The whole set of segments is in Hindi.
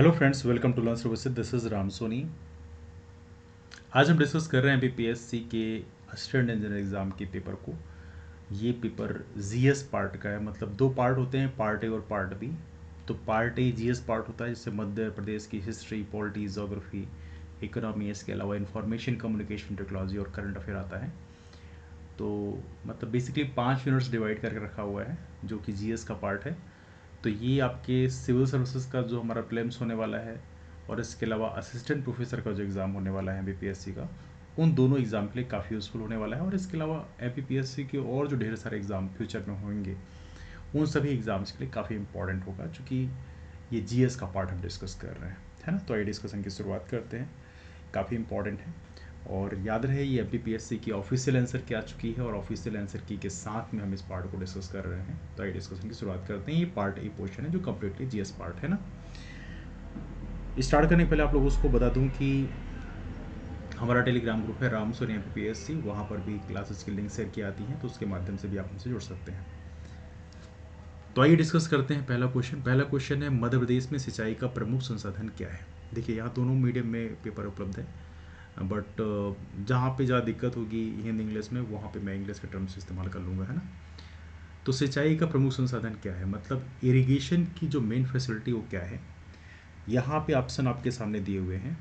Hello friends, welcome to learn services. This is Ram Soni. आज हम डिस्कस कर रहे हैं बीपीएससी के असिस्टेंट इंजीनियर एग्ज़ाम के पेपर को। ये पेपर जीएस पार्ट का है, मतलब दो पार्ट होते हैं, पार्ट ए और पार्ट बी। तो पार्ट ए जीएस पार्ट होता है, जिससे मध्य प्रदेश की हिस्ट्री, पॉलिटी, जोग्राफी, इकोनॉमी, इसके अलावा इंफॉर्मेशन कम्युनिकेशन टेक्नोलॉजी और करंट अफेयर आता है। तो मतलब बेसिकली 5 यूनिट्स डिवाइड करके रखा हुआ है, जो कि जीएस का पार्ट है। तो ये आपके सिविल सर्विसेज का जो हमारा प्रीलिम्स होने वाला है, और इसके अलावा असिस्टेंट प्रोफेसर का जो एग्ज़ाम होने वाला है बीपीएससी का, उन दोनों एग्ज़ाम के लिए काफ़ी यूज़फुल होने वाला है। और इसके अलावा एपीपीएससी के और जो ढेर सारे एग्ज़ाम फ्यूचर में होंगे, उन सभी एग्ज़ाम्स के लिए काफ़ी इंपॉर्टेंट होगा, चूँकि ये जीएस का पार्ट हम डिस्कस कर रहे हैं, है ना। तो आइए डिस्कशन की शुरुआत करते हैं। काफ़ी इंपॉर्टेंट है, और याद रहे ये एपीपीएससी की ऑफिशियल आंसर की आ चुकी है, और ऑफिशियल आंसर की के साथ में हम इस पार्ट को डिस्कस कर रहे हैं। तो आइए डिस्कशन की शुरुआत करते हैं। ये पार्ट ए पोर्शन है, जो कम्प्लीटली जीएस पार्ट है ना। स्टार्ट करने के पहले आप लोगों को बता दूं कि हमारा टेलीग्राम ग्रुप है राम सोनी एपीपीएससी, वहाँ पर भी क्लासेस की लिंक शेयर की आती हैं, तो उसके माध्यम से भी आप हमसे जुड़ सकते हैं। तो आइए डिस्कस करते हैं पहला क्वेश्चन। पहला क्वेश्चन है, मध्य प्रदेश में सिंचाई का प्रमुख संसाधन क्या है। देखिए, यहाँ दोनों मीडियम में पेपर उपलब्ध है, बट जहाँ पे ज़्यादा दिक्कत होगी हिंदी इंग्लिश में, वहाँ पे मैं इंग्लिश के टर्म्स इस्तेमाल कर लूँगा, है ना। तो सिंचाई का प्रमुख संसाधन क्या है, मतलब इरिगेशन की जो मेन फैसिलिटी वो क्या है। यहाँ पे ऑप्शन आपके सामने दिए हुए हैं,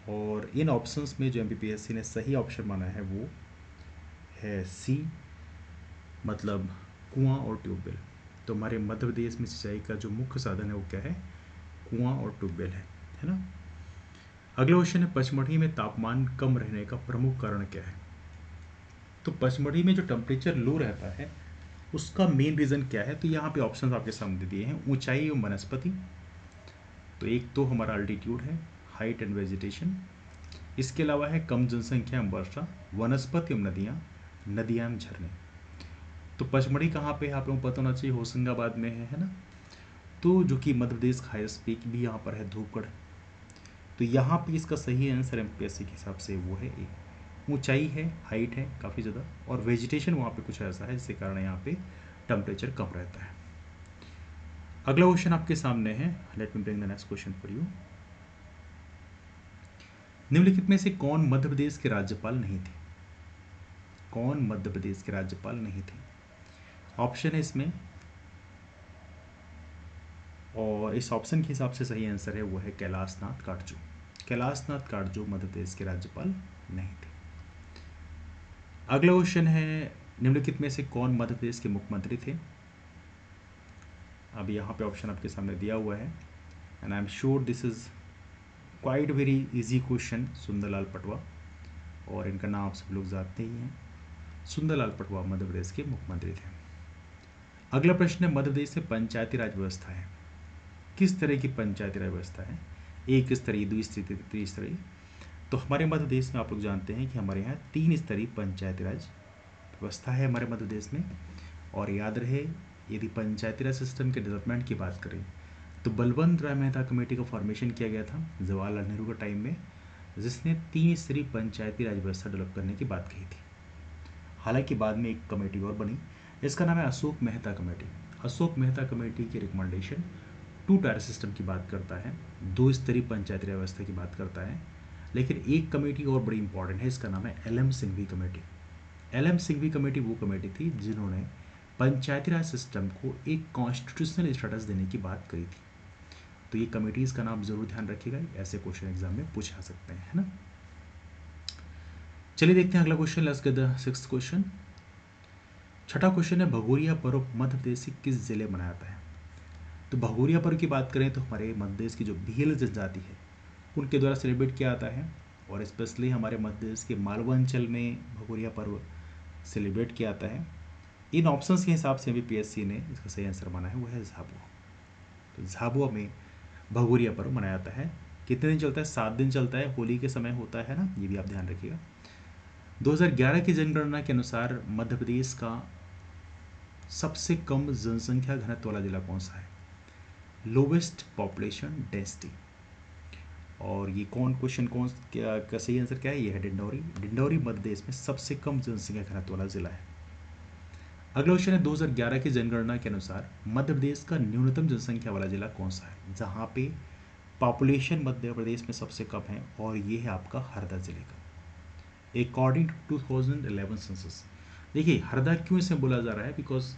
और इन ऑप्शंस में जो एमपीपीएससी ने सही ऑप्शन माना है वो है सी, मतलब कुआं और ट्यूबवेल। तो हमारे मध्य प्रदेश में सिंचाई का जो मुख्य साधन है वो क्या है, कुआं और ट्यूबवेल है ना। अगला क्वेश्चन है, पचमढ़ी में तापमान कम रहने का प्रमुख कारण क्या है। तो पचमढ़ी में जो टेम्परेचर लो रहता है, उसका मेन रीज़न क्या है। तो यहाँ पे ऑप्शंस आपके सामने दिए हैं, ऊंचाई एवं वनस्पति। तो एक तो हमारा अल्टीट्यूड है, हाइट एंड वेजिटेशन। इसके अलावा है कम जनसंख्या एवं वर्षा, वनस्पति एवं नदियाँ, नदियाँ एवं झरने। तो पचमढ़ी कहाँ पे है, आप लोगों को पता होना चाहिए, होशंगाबाद में है ना। तो जो कि मध्य प्रदेश का हाईएस्ट पीक भी यहाँ पर है, धूपगढ़। तो यहाँ पे इसका सही आंसर एमपीएससी के हिसाब से वो है ए। ऊंचाई है, हाइट है काफ़ी ज़्यादा, और वेजिटेशन वहाँ पे कुछ ऐसा है जिसके कारण यहाँ पे टेम्परेचर कम रहता है। अगला क्वेश्चन आपके सामने है, let me bring the next question for you. निम्नलिखित में से कौन मध्य प्रदेश के राज्यपाल नहीं थे। कौन मध्य प्रदेश के राज्यपाल नहीं थे। ऑप्शन है इसमें, और इस ऑप्शन के हिसाब से सही आंसर है वो है कैलाश नाथ काटजू। कैलाश नाथ काटजू मध्य प्रदेश के राज्यपाल नहीं थे। अगला क्वेश्चन है, निम्नलिखित में से कौन मध्य प्रदेश के मुख्यमंत्री थे। अब यहाँ पे ऑप्शन आपके सामने दिया हुआ है, and I am sure this is quite very easy question. Sundarlal Patwa, और इनका नाम आप सब लोग जानते ही हैं, सुंदरलाल पटवा मध्य प्रदेश के मुख्यमंत्री थे। अगला प्रश्न है, मध्य प्रदेश में पंचायती राज व्यवस्था है, किस तरह की पंचायती राज व्यवस्था है। एक स्तरीय, द्विस्तरीय, त्रिस्तरीय। तो हमारे मध्य प्रदेश में आप लोग जानते हैं कि हमारे यहाँ 3 स्तरीय पंचायती राज व्यवस्था है हमारे मध्य प्रदेश में। और याद रहे, यदि पंचायती राज सिस्टम के डेवलपमेंट की बात करें, तो बलवंत राय मेहता कमेटी का फॉर्मेशन किया गया था जवाहरलाल नेहरू के टाइम में, जिसने 3 स्तरीय पंचायती राज व्यवस्था डेवलप करने की बात कही थी। हालांकि बाद में एक कमेटी और बनी, इसका नाम है अशोक मेहता कमेटी। अशोक मेहता कमेटी की रिकमेंडेशन 2 टायर सिस्टम की बात करता है, 2 स्तरीय पंचायती राज व्यवस्था की बात करता है। लेकिन एक कमेटी और बड़ी इंपॉर्टेंट है, इसका नाम है LM. Singhvi committee. LM. Singhvi committee वो कमेटी थी जिन्होंने पंचायती राज सिस्टम को एक कॉन्स्टिट्यूशनल स्टेटस देने की बात करी थी। तो ये कमेटीज़ का नाम जरूर ध्यान रखिएगा, ऐसे क्वेश्चन एग्जाम में पूछा सकते हैं, है ना। चलिए देखते हैं अगला question. Let's get the sixth question. छठा क्वेश्चन है, भगोरिया पर्व मध्य प्रदेश के किस जिले में मनाया जाता है। तो भगोरिया पर्व की बात करें तो हमारे मध्य प्रदेश की जो भील जनजाति है, उनके द्वारा सेलिब्रेट किया जाता है, और स्पेशली हमारे मध्य प्रदेश के मालवा अंचल में भगोरिया पर्व सेलिब्रेट किया जाता है। इन ऑप्शंस के हिसाब से अभी पीएससी ने इसका सही आंसर माना है वो है झाबुआ। तो झाबुआ में भगोरिया पर्व मनाया जाता है। कितने दिन चलता है, 7 दिन चलता है, होली के समय होता है ना, ये भी आप ध्यान रखिएगा। 2011 की जनगणना के अनुसार मध्य प्रदेश का सबसे कम जनसंख्या घनत्व वाला जिला कौन सा है, लोवेस्ट पॉपुलेशन डेंसिटी। और ये क्वेश्चन कौन क्या का सही आंसर क्या है, ये है डिंडौरी। डिंडौरी मध्य प्रदेश में सबसे कम जनसंख्या घनत्व वाला जिला है। अगला क्वेश्चन है, 2011 की जनगणना के अनुसार मध्य प्रदेश का न्यूनतम जनसंख्या वाला जिला कौन सा है, जहाँ पे पॉपुलेशन मध्य प्रदेश में सबसे कम है और ये है आपका हरदा जिले का, अकॉर्डिंग टू 2011 सेंसस। देखिए हरदा क्यों इसे बोला जा रहा है, बिकॉज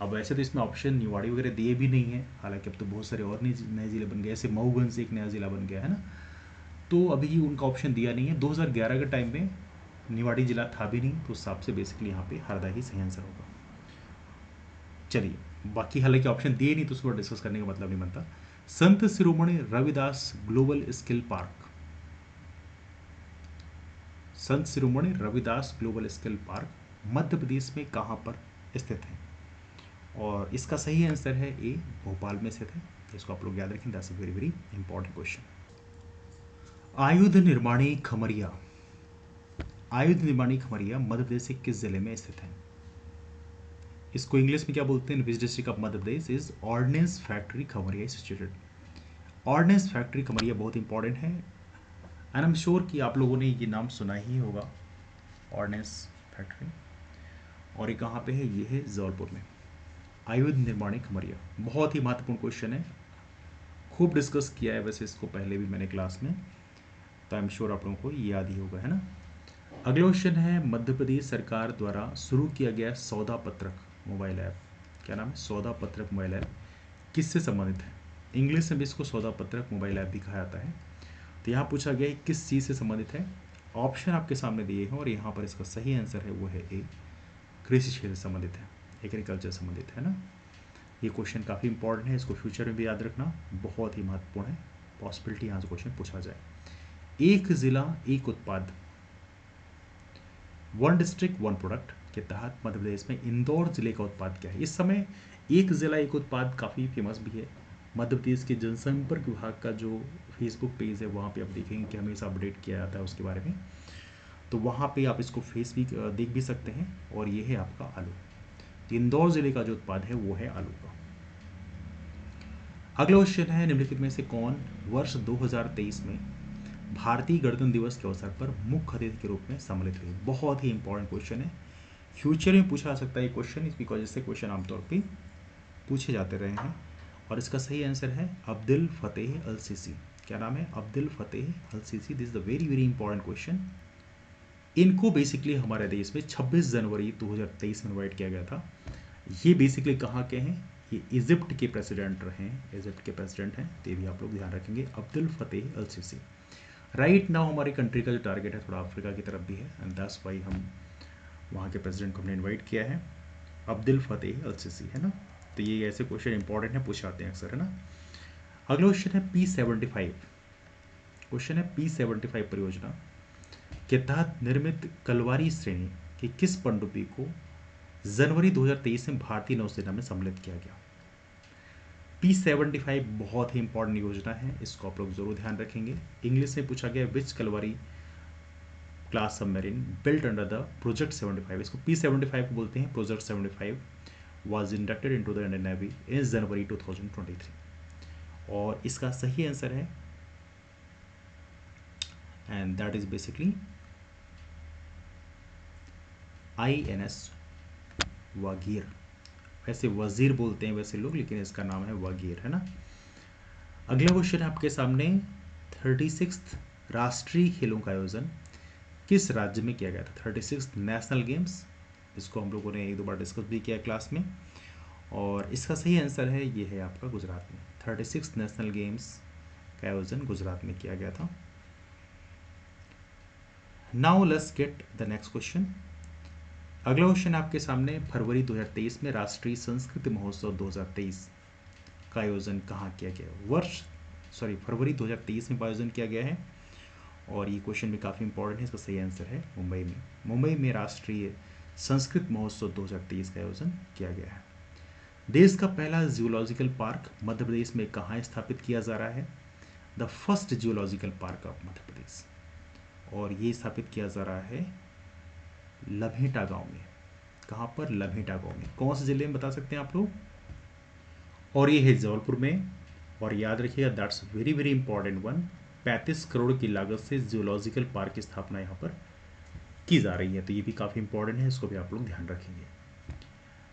अब वैसे तो इसमें ऑप्शन निवाड़ी वगैरह दिए भी नहीं है, हालांकि अब तो बहुत सारे और नए ज़िले बन गए, जैसे मऊगंज से एक नया ज़िला बन गया है ना, तो अभी उनका ऑप्शन दिया नहीं है। 2011 के टाइम में निवाड़ी जिला था भी नहीं, तो उस हिसाब से बेसिकली यहाँ पे हरदा ही सही आंसर होगा। चलिए बाकी हालांकि ऑप्शन दिए नहीं तो उसको डिस्कस करने का मतलब नहीं बनता। Sant Shiromani Ravidas global skill park, Sant Shiromani Ravidas global skill park Madhya Pradesh में कहाँ पर स्थित है, और इसका सही आंसर है ए, भोपाल में स्थित है। इसको आप लोग याद रखें, that's a very very important question. आयुध निर्माणी खमरिया, आयुध निर्माणी खमरिया मध्य प्रदेश के किस जिले में स्थित है? इसको इंग्लिश में क्या बोलते हैं? Which district of Madhya Pradesh is ordnance factory Khamaria situated. Ordnance factory Khamaria बहुत इंपॉर्टेंट है, एंड आई एम श्योर कि आप लोगों ने ये नाम सुना ही होगा, ऑर्डिनेंस फैक्ट्री। और ये कहाँ पे है? ये है जौलपुर में। आयुध निर्माणी खमरिया बहुत ही महत्वपूर्ण क्वेश्चन है, खूब डिस्कस किया है वैसे इसको पहले भी मैंने क्लास में, तो आई एम श्योर आप लोगों को याद ही होगा, है ना। अगला क्वेश्चन है, मध्य प्रदेश सरकार द्वारा शुरू किया गया सौदा पत्रक मोबाइल ऐप, क्या नाम है? सौदा पत्रक मोबाइल ऐप किससे संबंधित है? इंग्लिश में भी इसको सौदा पत्रक मोबाइल ऐप भी कहा जाता है। तो यहाँ पूछा गया है किस चीज़ से संबंधित है। ऑप्शन आपके सामने दिए हैं और यहाँ पर इसका सही आंसर है वो है ए, कृषि क्षेत्र से संबंधित है, एग्रीकल्चर संबंधित है ना। ये क्वेश्चन काफ़ी इंपॉर्टेंट है, इसको फ्यूचर में भी याद रखना, बहुत ही महत्वपूर्ण है, पॉसिबिलिटी यहाँ से क्वेश्चन पूछा जाए। एक जिला एक उत्पाद, वन डिस्ट्रिक्ट वन प्रोडक्ट के तहत मध्य प्रदेश में इंदौर जिले का उत्पाद क्या है? इस समय एक जिला एक उत्पाद काफ़ी फेमस भी है। मध्य प्रदेश के जनसंपर्क विभाग का जो फेसबुक पेज है वहाँ पे आप देखेंगे कि हमेशा अपडेट किया जाता है उसके बारे में, तो वहाँ पे आप इसको फेस भी देख भी सकते हैं। और ये है आपका आलू, इंदौर जिले का जो उत्पाद है वो है आलू का। अगला क्वेश्चन है, निम्नलिखित में से कौन वर्ष 2023 में भारतीय गणतंत्र दिवस के अवसर पर मुख्य अतिथि के रूप में सम्मिलित हुए? बहुत ही इंपॉर्टेंट क्वेश्चन है, फ्यूचर में पूछा जा सकता है ये क्वेश्चन, इस बिकॉज इससे क्वेश्चन आमतौर पे पूछे जाते रहे हैं। और इसका सही आंसर है अब्दुल फतेह अल सीसी। क्या नाम है? Abdel Fattah el Sisi. This is the very very important question. इनको बेसिकली हमारे देश में 26 जनवरी 2023 में इन्वाइट किया गया था। ये बेसिकली कहाँ के हैं? ये इजिप्ट के प्रेसिडेंट रहे हैं, इजिप्ट के प्रेसिडेंट हैं, तो ये भी आप लोग ध्यान रखेंगे, Abdul Fattah el CC. Right now हमारी कंट्री का जो टारगेट है थोड़ा अफ्रीका की तरफ भी है, एंड दैट्स वाई हम वहाँ के प्रेसिडेंट को हमने इन्वाइट किया है, अब्दुल फतेह अल सीसी, है ना। तो ये ऐसे क्वेश्चन इंपॉर्टेंट है, पूछे आते हैं अक्सर, है ना। अगला क्वेश्चन है P75, क्वेश्चन है P75 परियोजना के तहत निर्मित कलवारी श्रेणी के किस पनडुब्बी को जनवरी 2023 में भारतीय नौसेना में सम्मिलित किया गया? P75 बहुत ही इंपॉर्टेंट योजना है, इसको आप लोग जरूर ध्यान रखेंगे। इंग्लिश में पूछा गया which Kalvari class submarine built under the project 75, इसको P75 को बोलते हैं। Project 75 was inducted into the Indian Navy in January 2023, और इसका सही आंसर है, and that is basically INS Vagir. वैसे वजीर बोलते हैं वैसे लोग, लेकिन इसका नाम है वागीर, है ना। अगला क्वेश्चन है आपके सामने, 36th राष्ट्रीय खेलों का आयोजन किस राज्य में किया गया था? 36th नेशनल गेम्स, इसको हम लोगों ने एक दो बार डिस्कस भी किया क्लास में, और इसका सही आंसर है ये है आपका गुजरात में। 36th नेशनल गेम्स का आयोजन गुजरात में किया गया था। Now let's get the next question. अगला क्वेश्चन आपके सामने, फरवरी 2023 में राष्ट्रीय संस्कृत महोत्सव 2023 का आयोजन कहाँ किया गया? फरवरी 2023 में आयोजन किया गया है, और ये क्वेश्चन भी काफ़ी इंपॉर्टेंट है, इसका सही आंसर है मुंबई में। मुंबई में राष्ट्रीय संस्कृत महोत्सव 2023 का आयोजन किया गया है। देश का पहला जूलॉजिकल पार्क मध्य प्रदेश में कहाँ स्थापित किया जा रहा है? The first zoological park of Madhya Pradesh, और ये स्थापित किया जा रहा है लभेटा गांव में। कहाँ पर? लभेटा गांव में। कौन से जिले में बता सकते हैं आप लोग? और ये है जबलपुर में। और याद रखिएगा, that's very very important one, 35 crore की लागत से जूलॉजिकल पार्क की स्थापना यहाँ पर की जा रही है, तो ये भी काफ़ी इंपॉर्टेंट है, इसको भी आप लोग ध्यान रखेंगे।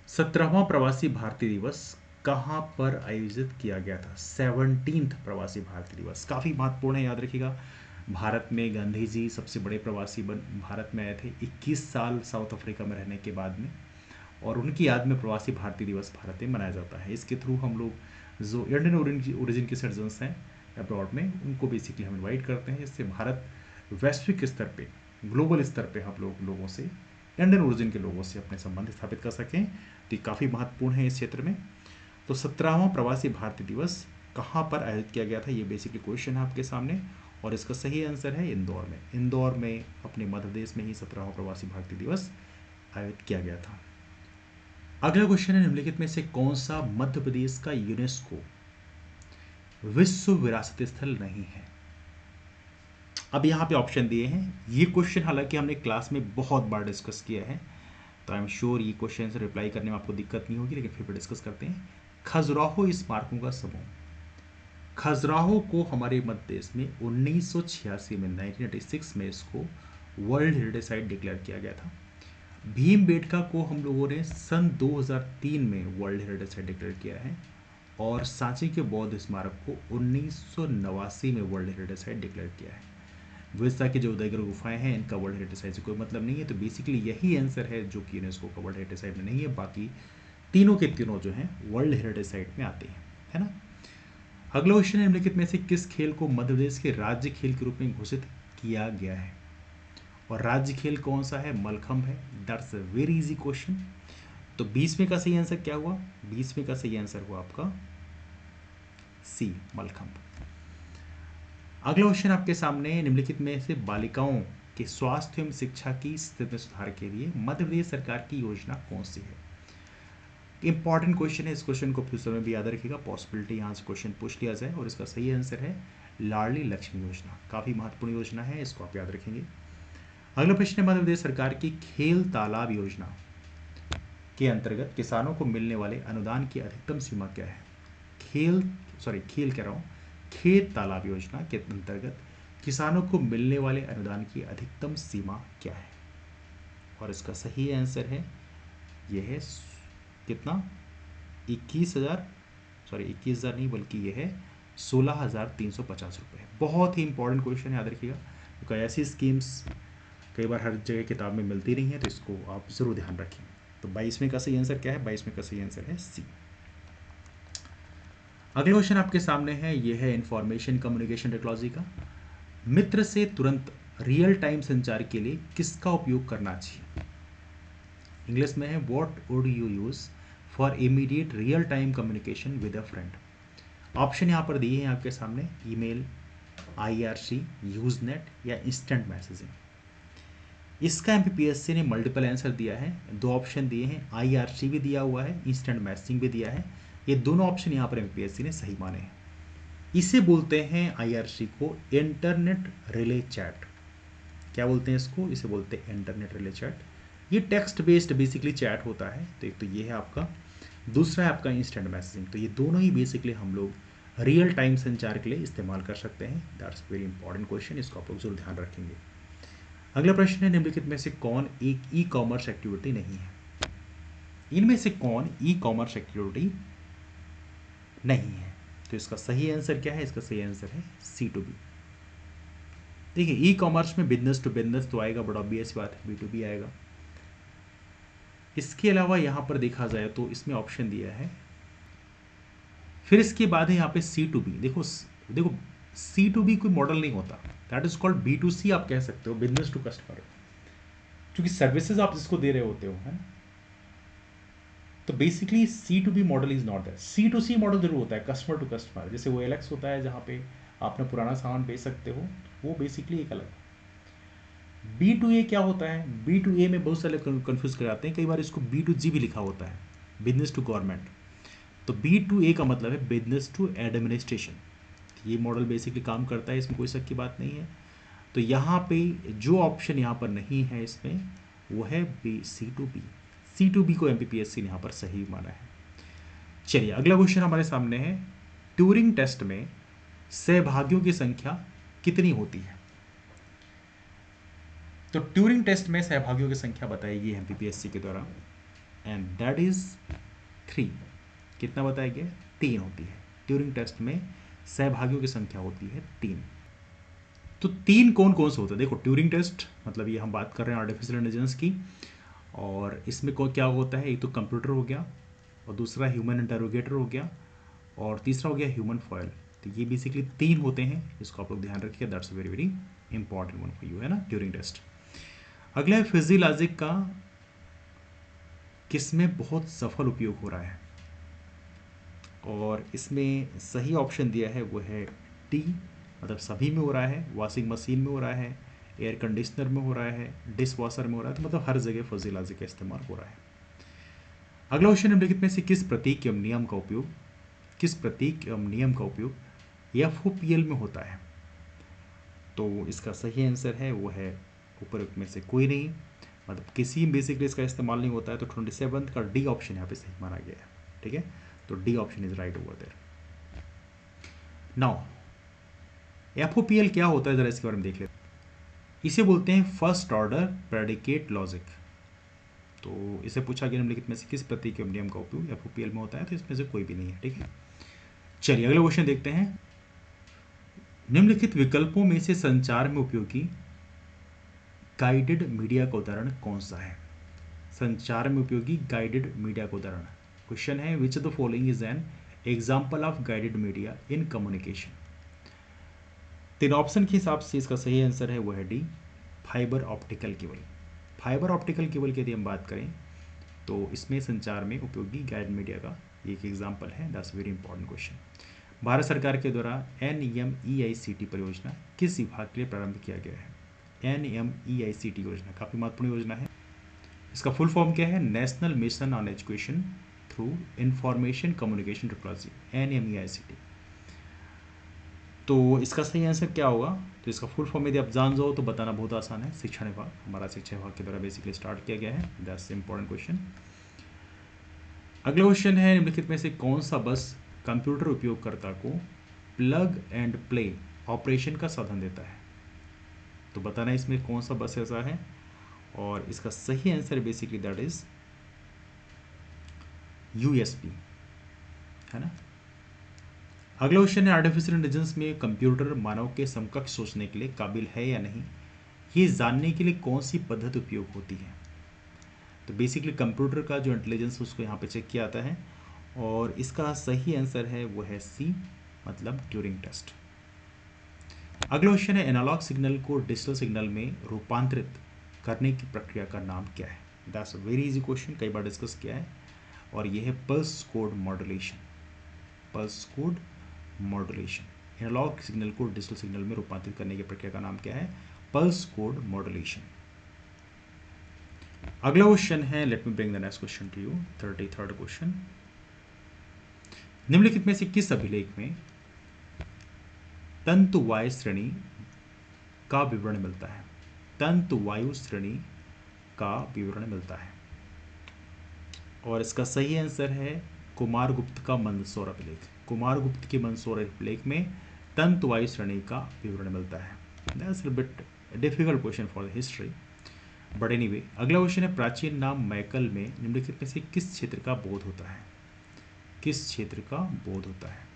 17वां प्रवासी भारतीय दिवस कहाँ पर आयोजित किया गया था? 17th प्रवासी भारतीय दिवस, काफ़ी महत्वपूर्ण है, याद रखिएगा। भारत में गांधी जी सबसे बड़े प्रवासी भारत में आए थे 21 साल साउथ अफ्रीका में रहने के बाद में, और उनकी याद में प्रवासी भारतीय दिवस भारत में मनाया जाता है। इसके थ्रू हम लोग जो इंडियन ओरिजिन के सिटीजन्स हैं अब्रॉड में, उनको बेसिकली हम इन्वाइट करते हैं, जिससे भारत वैश्विक स्तर पे, ग्लोबल स्तर पे हम लोगों से, इंडियन ओरिजिन के लोगों से अपने संबंध स्थापित कर सकें। तो ये काफ़ी महत्वपूर्ण है इस क्षेत्र में। तो 17वां प्रवासी भारतीय दिवस कहाँ पर आयोजित किया गया था, ये बेसिकली क्वेश्चन है आपके सामने, और इसका सही आंसर है इंदौर में। इंदौर में अपने मध्य प्रदेश में ही 17वां प्रवासी भारतीय दिवस आयोजित किया गया था। अगला क्वेश्चन है, निम्नलिखित में से कौन सा मध्य प्रदेश का यूनेस्को विश्व विरासत स्थल नहीं है? अब यहाँ पे ऑप्शन दिए हैं। ये क्वेश्चन हालांकि हमने क्लास में बहुत बार डिस्कस किया है, तो आई एम श्योर ये क्वेश्चन से रिप्लाई करने में आपको दिक्कत नहीं होगी, लेकिन फिर भी डिस्कस करते हैं। खजुराहो स्मारकों का समूह। खजुराहो को हमारे मध्य प्रदेश में 1986 में 1986 में इसको वर्ल्ड हेरिटेज साइट डिक्लेयर किया गया था। भीमबेटका को हम लोगों ने सन 2003 में वर्ल्ड हेरिटेज साइट डिक्लेयर किया है, और सांची के बौद्ध स्मारक को 1989 में वर्ल्ड हेरिटेज साइट डिक्लेयर किया है। विस्ता की जो उदयगिरी गुफाएं हैं, इनका वर्ल्ड हेरिटेज साइट से कोई मतलब नहीं है। तो बेसिकली यही आंसर है जो कि यूनेस्को का वर्ल्ड हेरिटेज साइट में नहीं है। बाकी तीनों के तीनों जो हैं वर्ल्ड हेरिटेज साइट में आते हैं, है ना। अगला क्वेश्चन है, निम्नलिखित में से किस खेल को मध्य प्रदेश के राज्य खेल के रूप में घोषित किया गया है? और राज्य खेल कौन सा है? मलखंभ है। That's a very easy question. तो 20वें का सही आंसर क्या हुआ? 20वें का सही आंसर हुआ आपका सी, मलखंभ। अगला क्वेश्चन आपके सामने, निम्नलिखित में से बालिकाओं के स्वास्थ्य एवं शिक्षा की स्थिति में सुधार के लिए मध्य प्रदेश सरकार की योजना कौन सी है? इंपॉर्टेंट क्वेश्चन है, इस क्वेश्चन को फ्यूचर में भी याद रखिएगा, पॉसिबिलिटी यहाँ से क्वेश्चन पूछ लिया जाए। और इसका सही आंसर है लाडली लक्ष्मी योजना। काफ़ी महत्वपूर्ण योजना है, इसको आप याद रखेंगे। अगला प्रश्न है, मध्य प्रदेश सरकार की खेल तालाब योजना के अंतर्गत किसानों को मिलने वाले अनुदान की अधिकतम सीमा क्या है? खेत तालाब योजना के अंतर्गत किसानों को मिलने वाले अनुदान की अधिकतम सीमा क्या है? और इसका सही आंसर है, यह है कितना? 21,000 नहीं, बल्कि यह है 16,350 रुपये। बहुत ही इंपॉर्टेंट क्वेश्चन है, याद रखिएगा, क्योंकि ऐसी स्कीम्स कई बार हर जगह किताब में मिलती नहीं है, तो इसको आप ज़रूर ध्यान रखें। तो 22वें का सही आंसर क्या है? 22वें का सही आंसर है सी। अगला क्वेश्चन आपके सामने है, यह है इंफॉर्मेशन कम्युनिकेशन टेक्नोलॉजी का। मित्र से तुरंत रियल टाइम संचार के लिए किसका उपयोग करना चाहिए? इंग्लिश में है, what would you use for immediate real time communication with a friend? Option यहाँ पर दिए हैं आपके सामने, ईमेल, IRC, यूजनेट या इंस्टेंट मैसेजिंग। इसका MPPSC ने मल्टीपल आंसर दिया है, 2 ऑप्शन दिए हैं, IRC भी दिया हुआ है, इंस्टेंट मैसेजिंग भी दिया है। ये दोनों ऑप्शन यहाँ पर MPPSC ने सही माने हैं। इसे बोलते हैं IRC को इंटरनेट रिले चैट। क्या बोलते हैं इसको? इसे बोलते हैं इंटरनेट रिले चैट। ये टेक्स्ट बेस्ड बेसिकली चैट होता है। तो एक तो ये है आपका, दूसरा है आपका इंस्टेंट मैसेजिंग। तो ये दोनों ही बेसिकली हम लोग रियल टाइम संचार के लिए इस्तेमाल कर सकते हैं। दैट्स वेरी इंपॉर्टेंट क्वेश्चन, इसको आप लोग जरूर ध्यान रखेंगे। अगला प्रश्न है, निम्नलिखित में से कौन एक ई-कॉमर्स एक्टिविटी नहीं है? इनमें से कौन ई-कॉमर्स एक्टिविटी नहीं है? तो इसका सही आंसर क्या है? इसका सही आंसर है C2B। देखिए, ई-कॉमर्स में बिजनेस टू बिजनेस तो आएगा, बड़ा ऑब्वियस बात है, B2B आएगा। इसके अलावा यहाँ पर देखा जाए तो इसमें ऑप्शन दिया है, फिर इसके बाद है यहाँ पे C2B। देखो C2B कोई मॉडल नहीं होता, दैट इज कॉल्ड B2C आप कह सकते हो, बिजनेस टू कस्टमर, क्योंकि सर्विसेज आप जिसको दे रहे होते हो, है ना। तो basically C2B model is not that. C2C model जरूर होता है, कस्टमर टू कस्टमर, जैसे OLX होता है जहाँ पे आपने पुराना सामान बेच सकते हो, वो बेसिकली एक अलग। B2A क्या होता है? B2A में बहुत सारे कंफ्यूज कराते हैं, कई बार इसको B2G भी लिखा होता है, बिजनेस टू गवर्नमेंट। तो B2A का मतलब है बिजनेस टू एडमिनिस्ट्रेशन। ये मॉडल बेसिकली काम करता है, इसमें कोई शक की बात नहीं है। तो यहाँ पे जो ऑप्शन यहाँ पर नहीं है इसमें, वो है C2B। C2B को MPPSC ने यहाँ पर सही माना है। चलिए, अगला क्वेश्चन हमारे सामने है, ट्यूरिंग टेस्ट में सहभागियों की संख्या कितनी होती है? तो ट्यूरिंग टेस्ट में सहभागियों की संख्या बताएगी MPPSC के द्वारा, एंड दैट इज 3। कितना बताया गया? 3 होती है। ट्यूरिंग टेस्ट में सहभागियों की संख्या होती है 3। तो 3 कौन कौन से होते हैं? देखो, ट्यूरिंग टेस्ट मतलब ये हम बात कर रहे हैं आर्टिफिशियल इंटेलिजेंस की, और इसमें को क्या होता है? एक तो कंप्यूटर हो गया, और दूसरा ह्यूमन इंटरोगेटर हो गया, और तीसरा हो गया ह्यूमन फॉयल। तो ये बेसिकली 3 होते हैं, इसको आप लोग ध्यान रखिए, that's very very important one for you, है ना, ट्यूरिंग टेस्ट। अगला है फिजियोलॉजिक का, किसमें बहुत सफल उपयोग हो रहा है, और इसमें सही ऑप्शन दिया है वो है डी, मतलब सभी में हो रहा है, वॉशिंग मशीन में हो रहा है, एयर कंडीशनर में हो रहा है, डिश वॉशर में हो रहा है, तो मतलब हर जगह फिजियोलॉजी का इस्तेमाल हो रहा है। अगला क्वेश्चन निम्नलिखित में से किस प्रतीक एवं नियम का उपयोग, किस प्रतीक एवं नियम का उपयोग एफओपीएल में होता है? तो इसका सही आंसर है वो है उपरोक्त में से कोई नहीं, मतलब किसी बेसिकली इसका इस्तेमाल नहीं होता है। तो 27 का डी ऑप्शन यहाँ पे सही माना गया है, ठीक है। तो D option is right over there. Now FOPL क्या होता है, जरा इसके बारे में देख लेते हैं। इसे बोलते हैं फर्स्ट ऑर्डर प्रेडिकेट लॉजिक। तो इसे पूछा गया निम्नलिखित में से किस प्रतीक एवं नियम का उपयोग एफओपीएल में होता है? तो इसमें से कोई भी नहीं है, ठीक है। चलिए अगला क्वेश्चन देखते हैं। निम्नलिखित विकल्पों में से संचार में उपयोगी गाइडेड मीडिया का उदाहरण कौन सा है? संचार में उपयोगी गाइडेड मीडिया का उदाहरण। क्वेश्चन है which of the following is an example of guided media in communication? 3 option के हिसाब से इसका सही आंसर है वो है D, fibre optical cable. Fibre optical cable की यदि हम बात करें तो इसमें संचार में उपयोगी गाइड मीडिया का एक एग्जाम्पल है। That's very important question. Bharat सरकार के द्वारा NMEICT परियोजना किस विभाग के लिए प्रारंभ किया गया है? NMEICT योजना काफ़ी महत्वपूर्ण योजना है। इसका फुल फॉर्म क्या है? National mission on education through information communication technology, NMEICT। तो इसका सही आंसर क्या होगा? तो इसका फुल फॉर्म यदि आप जान जाओ तो बताना बहुत आसान है। शिक्षा विभाग, हमारा शिक्षा विभाग के द्वारा बेसिकली स्टार्ट किया गया है। That's important question. अगला क्वेश्चन है निम्नलिखित में से कौन सा बस कंप्यूटर उपयोगकर्ता को प्लग एंड प्ले ऑपरेशन का साधन देता है? तो बताना इसमें कौन सा बस ऐसा है, और इसका सही answer basically that is USB, है ना। अगला क्वेश्चन है आर्टिफिशियल इंटेलिजेंस में कंप्यूटर मानव के समकक्ष सोचने के लिए काबिल है या नहीं, ये जानने के लिए कौन सी पद्धति उपयोग होती है? तो बेसिकली कंप्यूटर का जो इंटेलिजेंस उसको यहाँ पे चेक किया जाता है, और इसका सही आंसर है वो है सी, मतलब ट्यूरिंग टेस्ट। अगला क्वेश्चन है एनालॉग सिग्नल को डिजिटल सिग्नल में रूपांतरित करने की प्रक्रिया का नाम क्या है? That's a very easy question, कई बार डिस्कस किया है, और ये है pulse code modulation. Pulse code modulation, analogue signal को डिजिटल सिग्नल में रूपांतरित करने की प्रक्रिया का नाम क्या है? Pulse code modulation. अगला क्वेश्चन है, let me bring the next question to you, 33rd question. निम्नलिखित में से किस अभिलेख में तंतु वायु श्रेणी का विवरण मिलता है? तंतु वायु श्रेणी का विवरण मिलता है, और इसका सही आंसर है कुमारगुप्त का मंदसौर अभिलेख। कुमारगुप्त के मंदसौर अभिलेख में तंतु वायु श्रेणी का विवरण मिलता है। That's a bit difficult question for the history, but anyway. अगला क्वेश्चन है प्राचीन नाम मैकल में निम्नलिखित में से किस क्षेत्र का बोध होता है? किस क्षेत्र का बोध होता है?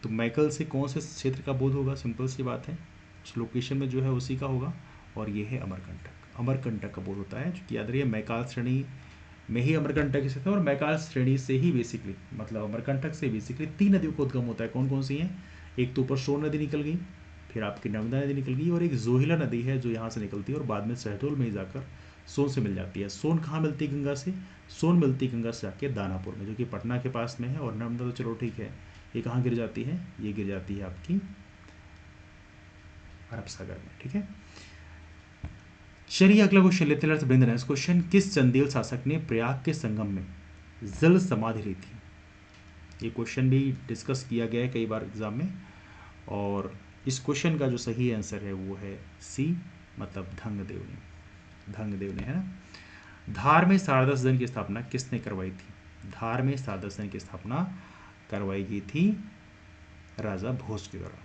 तो मैकल से कौन से क्षेत्र का बोध होगा? सिंपल सी बात है, उस लोकेशन में जो है उसी का होगा, और ये है अमरकंटक। अमरकंटक का बोध होता है, जो कि याद रहिए मैकाल श्रेणी में ही अमरकंटक स्थित है, और मैकाल श्रेणी से ही बेसिकली, मतलब अमरकंटक से बेसिकली 3 नदियों का उद्गम होता है। कौन कौन सी हैं? एक तो ऊपर सोन नदी निकल गई, फिर आपकी नर्मदा नदी निकल गई, और एक जोहिला नदी है जो यहाँ से निकलती है और बाद में शहडोल में ही जाकर सोन से मिल जाती है। सोन कहाँ मिलती है गंगा से? सोन मिलती है गंगा से जाके दानापुर में, जो कि पटना के पास में है। और नर्मदा तो चलो ठीक है, ये कहाँ गिर जाती है? ये गिर जाती है आपकी अरब सागर में, ठीक है। चलिए अगला क्वेश्चन लेते हैं, ब्रिंग द नेक्स्ट क्वेश्चन। किस चंदेल शासक ने प्रयाग के संगम में जल समाधि ली थी? ये क्वेश्चन भी डिस्कस किया गया है कई बार एग्जाम में, और इस क्वेश्चन का जो सही आंसर है वो है सी, मतलब धंगदेव ने। धंगदेव ने, है ना। धार में शारदा सदन की स्थापना किसने करवाई थी? धार में शारदा सदन की स्थापना करवाई गई थी राजा भोज के द्वारा।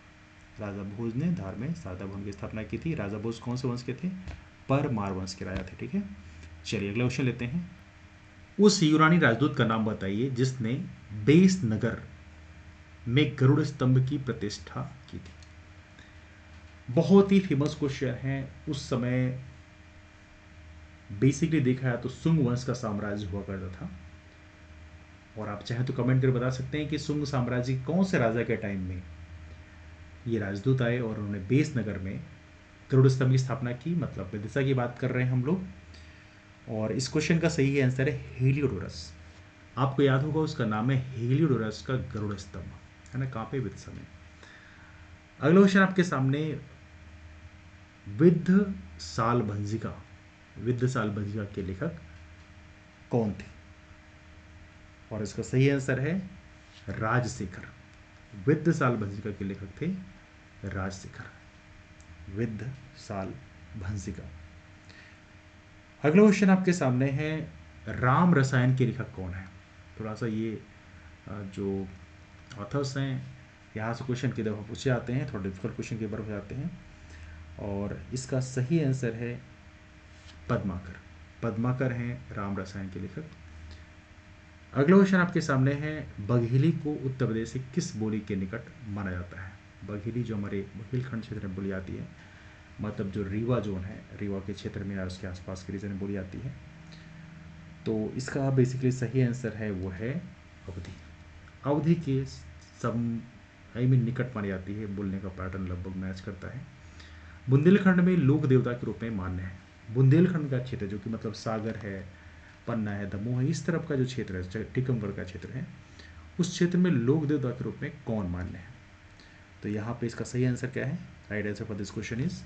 राजा भोज ने धार में शारदा भवन की स्थापना की थी। राजा भोज कौन से वंश के थे? परमार वंश के राजा थे, ठीक है। चलिए अगला क्वेश्चन लेते हैं। उस यूनानी राजदूत का नाम बताइए जिसने बेस नगर में गरुड़ स्तंभ की प्रतिष्ठा की थी। बहुत ही फेमस क्वेश्चन है। उस समय बेसिकली देखा है तो सुंग वंश का साम्राज्य हुआ करता था, और आप चाहे तो कमेंट करके बता सकते हैं कि सुंग साम्राज्य के कौन से राजा के टाइम में ये राजदूत आए और उन्होंने बेस नगर में गरुड़ स्तंभ की स्थापना की, मतलब विदिशा की बात कर रहे हैं हम लोग। और इस क्वेश्चन का सही आंसर है हेलियोडोरस। आपको याद होगा उसका नाम है हेलियोडोरस का गरुड़ स्तंभ, है ना, कहाँ पे, विदिशा में। अगला क्वेश्चन आपके सामने, विद्ध साल भंजिका, विद्ध साल भंजिका के लेखक कौन थे? और इसका सही आंसर है राजशेखर। विद्ध साल भंजिका के लेखक थे राजशेखर, विद्ध साल भंजिका। अगला क्वेश्चन आपके सामने है, राम रसायन के लेखक कौन है? थोड़ा सा ये जो ऑथर्स हैं यहाँ से क्वेश्चन की तरफ पूछे जाते हैं, थोड़ा डिफिकल्ट क्वेश्चन की तरफ जाते हैं, और इसका सही आंसर है पद्माकर। पद्माकर हैं राम रसायन के लेखक। अगला क्वेश्चन आपके सामने है, बघेली को उत्तर प्रदेश से किस बोली के निकट माना जाता है? बघेली जो हमारे बुंदेलखंड क्षेत्र में बोली जाती है, मतलब जो रीवा जोन है, रीवा के क्षेत्र में या उसके आसपास के रीजन में बोली जाती है। तो इसका बेसिकली सही आंसर है वो है अवधी। अवधी के निकट मानी जाती है, बोलने का पैटर्न लगभग मैच करता है। बुंदेलखंड में लोक देवता के रूप में मान्य है। बुंदेलखंड का क्षेत्र जो कि मतलब सागर है, पन्ना है, दमोह है, इस तरफ का जो क्षेत्र है, टीकमगढ़ का क्षेत्र है, उस क्षेत्र में लोक देवता के रूप में कौन मान्य है? तो यहाँ पे इसका सही आंसर क्या है? Right answer for this question is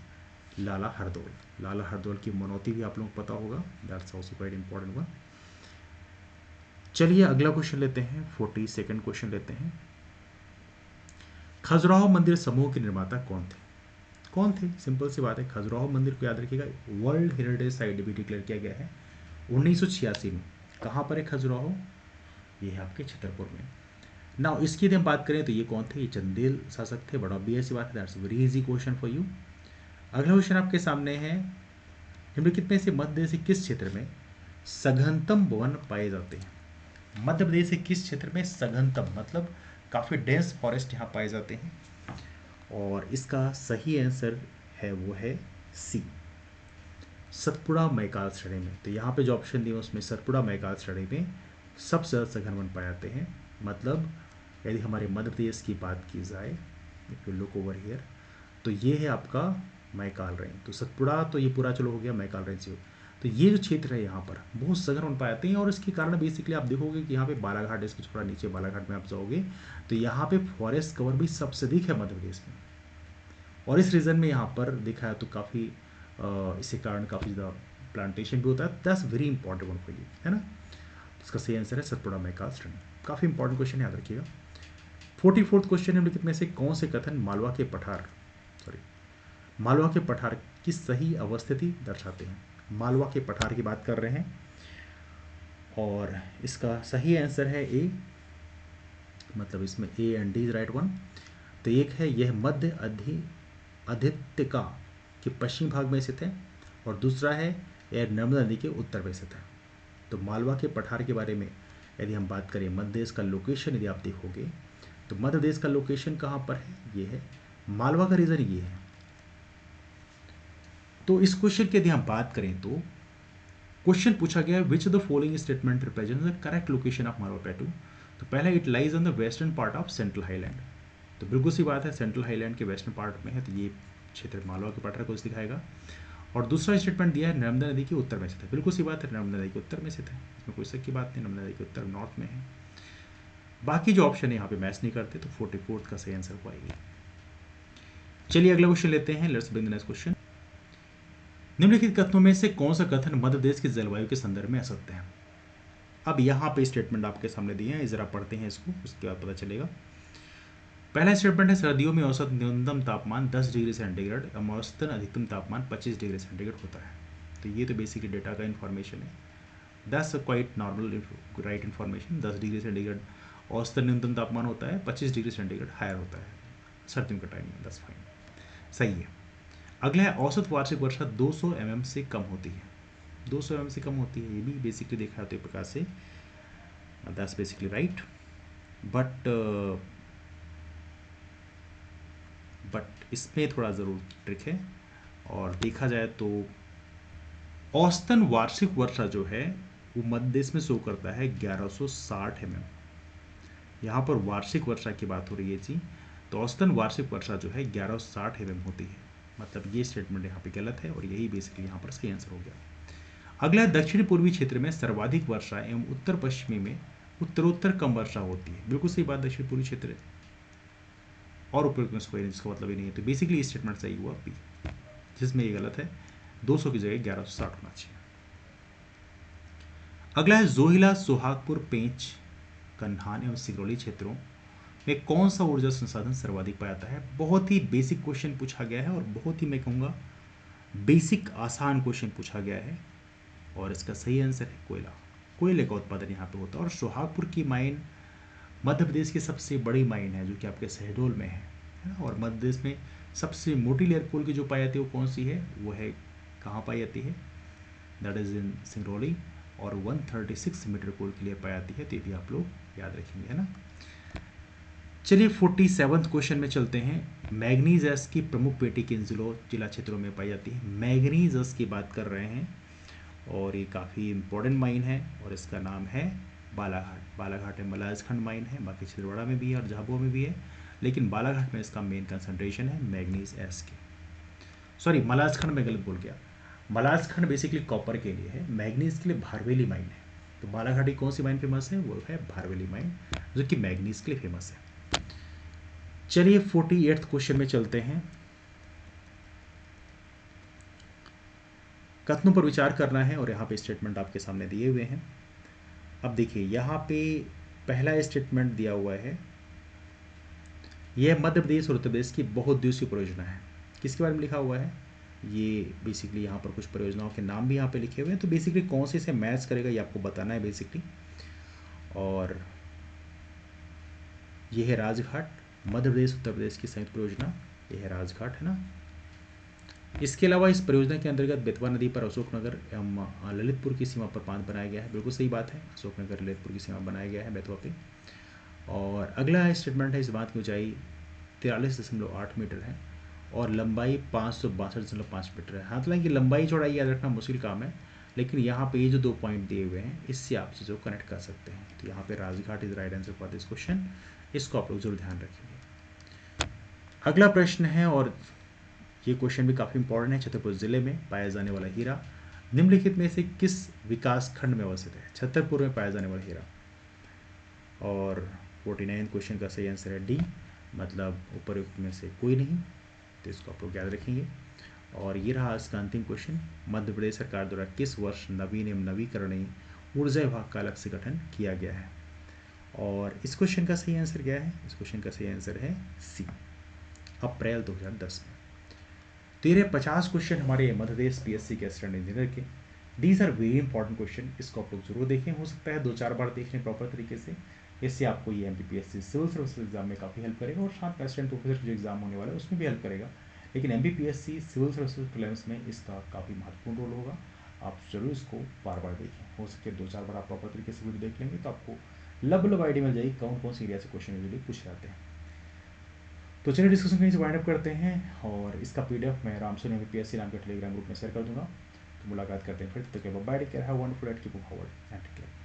Lala Hardaul. Lala Hardaul की मनौती भी आप लोगों को पता होगा, that's also quite important one. चलिए अगला क्वेश्चन लेते हैं, 42nd क्वेश्चन लेते हैं। खजुराहो मंदिर समूह के निर्माता कौन थे? कौन थे? सिंपल सी बात है, खजुराहो मंदिर को याद रखिएगा, वर्ल्ड हेरिटेज साइट भी डिक्लेयर किया गया है 1986 में। कहाँ पर है खजुराहो? ये है आपके छतरपुर में। नाउ इसकी यदि हम बात करें तो ये कौन थे? ये चंदेल शासक थे। बड़ा ऑब्वियस सी बात है, that's very easy question for you. अगला क्वेश्चन आपके सामने है, निम्नलिखित में से मध्य प्रदेश के किस क्षेत्र में सघनतम वन पाए जाते हैं? मध्य प्रदेश के किस क्षेत्र में सघनतम मतलब काफ़ी डेंस फॉरेस्ट यहाँ पाए जाते हैं? और इसका सही आंसर है वो है सी, सतपुड़ा मैकाल श्रेणी में। तो यहाँ पे जो ऑप्शन दिए उसमें सतपुड़ा मैकाल श्रेणी में सबसे ज़्यादा सघन वन पाए जाते हैं। मतलब यदि हमारे मध्य प्रदेश की बात की जाए, if you look over here, तो ये है आपका मैकाल रेंज। तो सतपुड़ा तो ये पूरा चलो हो गया, मैकाल रेंज। तो ये जो क्षेत्र है यहाँ पर बहुत सघन वन पाए जाते हैं, और इसके कारण बेसिकली आप देखोगे कि यहाँ पे बालाघाट, इसके थोड़ा नीचे बालाघाट में आप जाओगे तो यहाँ पे फॉरेस्ट कवर भी सबसे अधिक है मध्य प्रदेश में, और इस रीजन में यहाँ पर देखा है तो काफ़ी इसके कारण काफ़ी ज़्यादा प्लांटेशन भी होता है। That's very important one for you, है ना। इसका सही आंसर है सतपुड़ा मैकाल श्रेणी। काफ़ी इंपॉर्टेंट क्वेश्चन याद रखिएगा। 44th क्वेश्चन, निम्नलिखित में से कौन से कथन मालवा के पठार की सही अवस्थिति दर्शाते हैं? मालवा के पठार की बात कर रहे हैं, और इसका सही आंसर है ए, मतलब इसमें A and D is right one. तो एक है, यह मध्य अधित्यका के पश्चिम भाग में स्थित है, और दूसरा है यह नर्मदा नदी के उत्तर में स्थित है। तो मालवा के पठार के बारे में यदि हम बात करें, मध्य प्रदेश का लोकेशन यदि आप देखोगे तो मध्य प्रदेश का लोकेशन कहाँ पर है? ये है मालवा का रीजन, ये है। तो इस क्वेश्चन की यदि हम बात करें तो क्वेश्चन पूछा गया है, which of the following statement represent the correct location of Malwa प्लेटू? तो पहला, it lies on the western part of central highland. तो बिल्कुल सी बात है, सेंट्रल हाईलैंड के वेस्टर्न पार्ट में है, तो ये क्षेत्र मालवा के पठार को दिखाएगा। और दूसरा स्टेटमेंट दिया है नर्मदा नदी के उत्तर में स्थित है। बिल्कुल सी बात है, नर्मदा नदी के उत्तर में स्थित है, इसमें कोई शक की बात नहीं, नर्मदा नदी के उत्तर नॉर्थ में है। बाकी जो ऑप्शन है यहाँ पे मैच नहीं करते, तो 44th का सही आंसर हो आएगी। चलिए अगला क्वेश्चन लेते हैं, let's begin the next question. निम्नलिखित कथनों में से कौन सा कथन मध्य प्रदेश की जलवायु के संदर्भ में असत्य है? अब यहाँ पे स्टेटमेंट आपके सामने दिए हैं, जरा पढ़ते हैं इसको, उसके बाद पता चलेगा। पहला स्टेटमेंट है, सर्दियों में औसत न्यूनतम तापमान 10 डिग्री सेंटीग्रेड, औसतन अधिकतम तापमान 25 डिग्री सेंटीग्रेड होता है। तो ये तो बेसिकली डेटा का इन्फॉर्मेशन है, that's quite normal right information. 10 degree centigrade औसतन न्यूनतम तापमान होता है, 25 डिग्री सेंटीग्रेड हायर होता है सर्दियों के टाइम में, दैट्स फाइन, सही है। अगला है, औसत वार्षिक वर्षा 200 mm से कम होती है। 200 mm से कम होती है, ये भी बेसिकली देखा जाता है प्रकार से, दैट्स बेसिकली राइट। बट इसमें थोड़ा ज़रूर ट्रिक है, और देखा जाए तो औसतन वार्षिक वर्षा जो है वो मध्य देश में शो करता है 1160 mm। यहाँ पर वार्षिक वर्षा की बात हो रही है जी, तो औसतन वार्षिक वर्षा जो है 1160 mm होती है। मतलब ये स्टेटमेंट यहाँ पे गलत है, और यही बेसिकली यहाँ पर सही आंसर हो गया। अगला, दक्षिण पूर्वी क्षेत्र में सर्वाधिक वर्षा एवं उत्तर पश्चिमी में उत्तरोत्तर कम वर्षा होती है। बिल्कुल सही बात, दक्षिण पूर्वी क्षेत्र और उपयुक्त में कोई नहीं, जिसका मतलब ही नहीं है, तो बेसिकली स्टेटमेंट सही हुआ बी, जिसमें ये गलत है, 200 की जगह 1160 होना चाहिए। अगला है, जोहिला, सोहागपुर, पेंच, कन्हान एवं सिंगरौली क्षेत्रों में कौन सा ऊर्जा संसाधन सर्वाधिक पाया जाता है। बहुत ही बेसिक क्वेश्चन पूछा गया है, और बहुत ही मैं कहूँगा बेसिक आसान क्वेश्चन पूछा गया है, और इसका सही आंसर है कोयला। कोयले का उत्पादन यहाँ पे होता है, और सोहागपुर की माइन मध्य प्रदेश की सबसे बड़ी माइन है, जो कि आपके शहडोल में है ना। और मध्य प्रदेश में सबसे मोटी लेयर कोल की जो पाई जाती है वो कौन सी है, वो है कहाँ पाई जाती है, दैट इज इन सिंगरौली, और 136 मीटर कोल की लेयर पाई जाती है, तो ये भी आप लोग याद रखेंगे, है ना। चलिए 47 क्वेश्चन में चलते हैं। मैग्नीज एस की प्रमुख पेटी किन जिला क्षेत्रों में पाई जाती है। मैग्नीज एस की बात कर रहे हैं, और ये काफ़ी इंपॉर्टेंट माइन है, और इसका नाम है बालाघाट। बालाघाट में मलाजखंड माइन है, बाकी छिंदवाड़ा में भी है और झाबुआ में भी है, लेकिन बालाघाट में इसका मेन कंसंट्रेशन है मैग्नीज एस की। सॉरी, मलाजखंड में गलत बोल गया, मलाजखंड बेसिकली कॉपर के लिए है, मैग्नीज के लिए भारवेली माइन है। तो बालाघाट की कौन सी माइन फेमस है, वो है भारवेली माइन, जो कि मैग्नीज के लिए फेमस है। चलिए 48 क्वेश्चन में चलते हैं। कथनों पर विचार करना है, और यहाँ पे स्टेटमेंट आपके सामने दिए हुए हैं। अब देखिए यहाँ पे पहला स्टेटमेंट दिया हुआ है, यह मध्य प्रदेश और उत्तर प्रदेश की बहुउद्देशीय परियोजना है। किसके बारे में लिखा हुआ है, ये बेसिकली यहाँ पर कुछ परियोजनाओं के नाम भी यहाँ पे लिखे हुए हैं, तो बेसिकली कौन से से मैच करेगा ये आपको बताना है बेसिकली। और ये है राजघाट, मध्य प्रदेश उत्तर प्रदेश की संयुक्त परियोजना, ये है राजघाट, है ना। इसके अलावा इस परियोजना के अंतर्गत बेतवा नदी पर अशोकनगर एवं ललितपुर की सीमा पर बांध बनाया गया है। बिल्कुल सही बात है, अशोकनगर ललितपुर की सीमा बनाया गया है बेतवा पे। और अगला स्टेटमेंट है, इस बांध की ऊंचाई 43.8 मीटर है और लंबाई 562.5 मीटर है। हालांकि लंबाई चौड़ाई याद रखना मुश्किल काम है, लेकिन यहाँ पे ये जो 2 पॉइंट दिए हुए हैं, इससे आप चीज़ों को कनेक्ट कर सकते हैं। तो यहाँ पे Rajghat is right answer for this question, इसको आप लोग जरूर ध्यान रखेंगे। अगला प्रश्न है, और ये क्वेश्चन भी काफ़ी इंपॉर्टेंट है। छतरपुर जिले में पाया जाने वाला हीरा निम्नलिखित में से किस विकास खंड में अवस्थित है। छतरपुर में पाया जाने वाला हीरा, और 49 क्वेश्चन का सही आंसर है डी, मतलब उपरोक्त में से कोई नहीं, तो इसको आप लोग याद रखेंगे। और ये रहा इसका अंतिम क्वेश्चन, मध्य प्रदेश सरकार द्वारा किस वर्ष नवीन एवं नवीकरणीय ऊर्जा विभाग का अलग से गठन किया गया है। और इस क्वेश्चन का सही आंसर क्या है, इस क्वेश्चन का सही आंसर है सी, अप्रैल 2010 में। तो ये 50 क्वेश्चन हमारे मध्य प्रदेश PSC के असिस्टेंट इंजीनियर के। These are very important question, इसको आप लोग जरूर देखें। हो सकता है 2-4 बार देख लें प्रॉपर तरीके से, इससे आपको ये MPPSC सिविल सर्विस एग्जाम में काफ़ी हेल्प करेगा, और साथ में असिस्टेंट प्रोफेसर जो एग्जाम होने वाला है उसमें भी हेल्प करेगा। लेकिन MPPSC सिविल सर्विस प्रीलिम्स में इसका काफ़ी महत्वपूर्ण रोल होगा। आप जरूर इसको बार बार देखें, हो सके 2-4 बार आप प्रॉपर तरीके से वीडियो देख लेंगे तो आपको लब आइडिया मिल जाएगी कौन कौन सी एरिया से क्वेश्चन यूजुअली पूछे जाते हैं। तो चलिए डिस्कशन कहीं से वाइंड अप करते हैं, और इसका PDF मैं रामसोनी MPSC नाम के टेलीग्राम ग्रुप में शेयर कर दूंगा। तो मुलाकात करते हैं फिर, तब तक bye, take care, have a wonderful day, keep forward and take care.